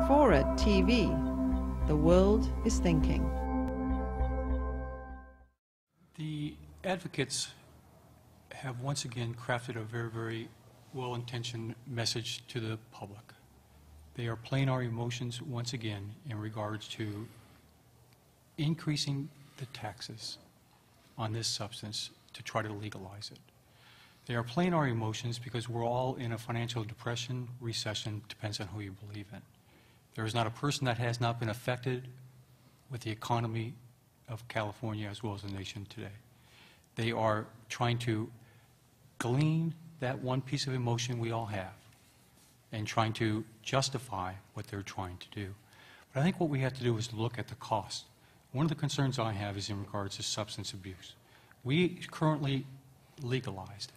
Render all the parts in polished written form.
Fora TV. The world is thinking. The advocates have once again crafted a very, very well-intentioned message to the public. They are playing our emotions once again in regards to increasing the taxes on this substance to try to legalize it. They are playing our emotions because we're all in a financial depression, recession, depends on who you believe in. There is not a person that has not been affected with the economy of California as well as the nation today. They are trying to glean that one piece of emotion we all have and trying to justify what they're trying to do. But I think what we have to do is look at the cost. One of the concerns I have is in regards to substance abuse. We currently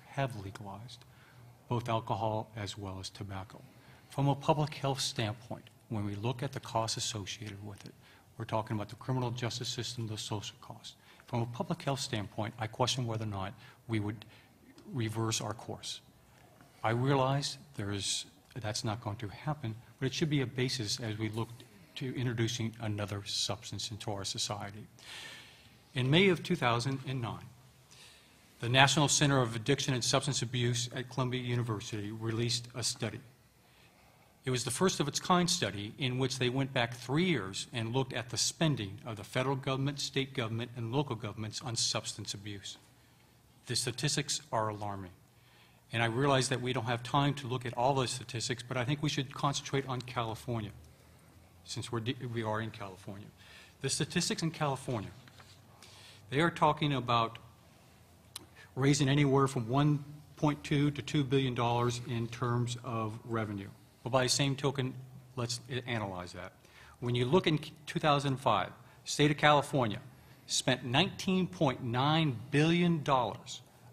have legalized both alcohol as well as tobacco. From a public health standpoint, when we look at the costs associated with it, we're talking about the criminal justice system, the social cost. From a public health standpoint, I question whether or not we would reverse our course. I realize that's not going to happen, but it should be a basis as we look to introducing another substance into our society. In May of 2009, the National Center of Addiction and Substance Abuse at Columbia University released a study. It was the first of its kind study in which they went back 3 years and looked at the spending of the federal government, state government, and local governments on substance abuse. The statistics are alarming. And I realize that we don't have time to look at all those statistics, but I think we should concentrate on California, since we are in California. The statistics in California, they are talking about raising anywhere from $1.2 to $2 billion in terms of revenue. But by the same token, let's analyze that. When you look in 2005, the state of California spent $19.9 billion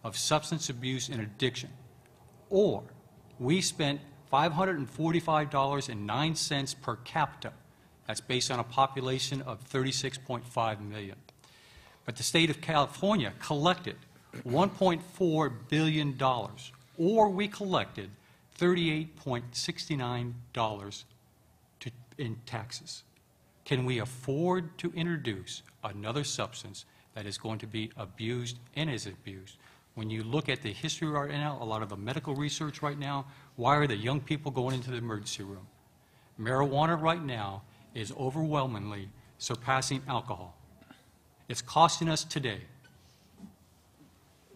of substance abuse and addiction, or we spent $545.09 per capita. That's based on a population of 36.5 million. But the state of California collected $1.4 billion, or we collected $38.69 in taxes. Can we afford to introduce another substance that is going to be abused and is abused? When you look at the history right now, a lot of the medical research right now, why are the young people going into the emergency room? Marijuana right now is overwhelmingly surpassing alcohol. It's costing us today.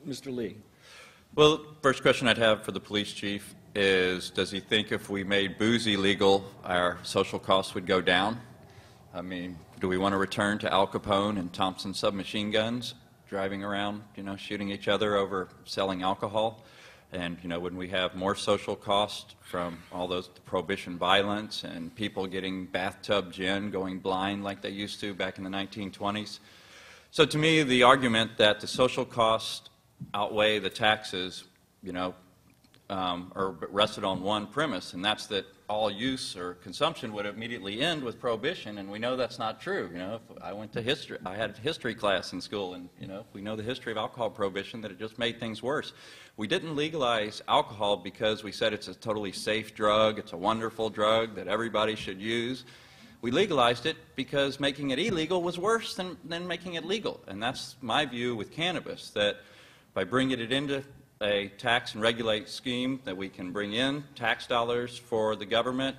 Mr. Lee. Well, first question I'd have for the police chief is, does he think if we made booze illegal, our social costs would go down? I mean, do we want to return to Al Capone and Thompson submachine guns, driving around, shooting each other over selling alcohol? And, when we have more social costs from all those prohibition violence and people getting bathtub gin, going blind like they used to back in the 1920s. So to me, the argument that the social costs outweigh the taxes, are rested on one premise, and that's that all use or consumption would immediately end with prohibition, and we know that's not true. I went to history, I had a history class in school, and we know the history of alcohol prohibition, that it just made things worse. We didn't legalize alcohol because we said it's a totally safe drug, it's a wonderful drug that everybody should use. We legalized it because making it illegal was worse than making it legal, and that's my view with cannabis, that by bringing it into a tax and regulate scheme, that we can bring in tax dollars for the government,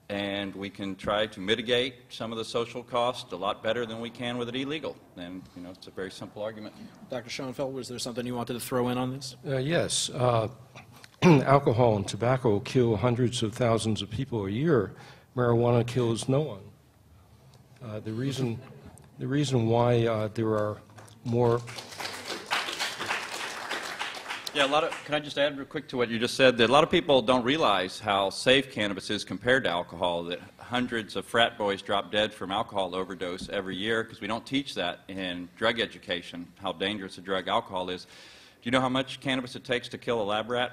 and we can try to mitigate some of the social costs a lot better than we can with it illegal. And it's a very simple argument. Dr. Schoenfeld, was there something you wanted to throw in on this? Yes. Alcohol and tobacco kill hundreds of thousands of people a year. Marijuana kills no one. The reason why there are more. Yeah, can I just add real quick to what you just said? That a lot of people don't realize how safe cannabis is compared to alcohol, that hundreds of frat boys drop dead from alcohol overdose every year, because we don't teach that in drug education, how dangerous a drug alcohol is. Do you know how much cannabis it takes to kill a lab rat?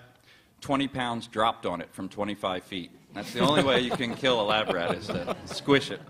20 pounds dropped on it from 25 feet. That's the only way you can kill a lab rat, is to squish it.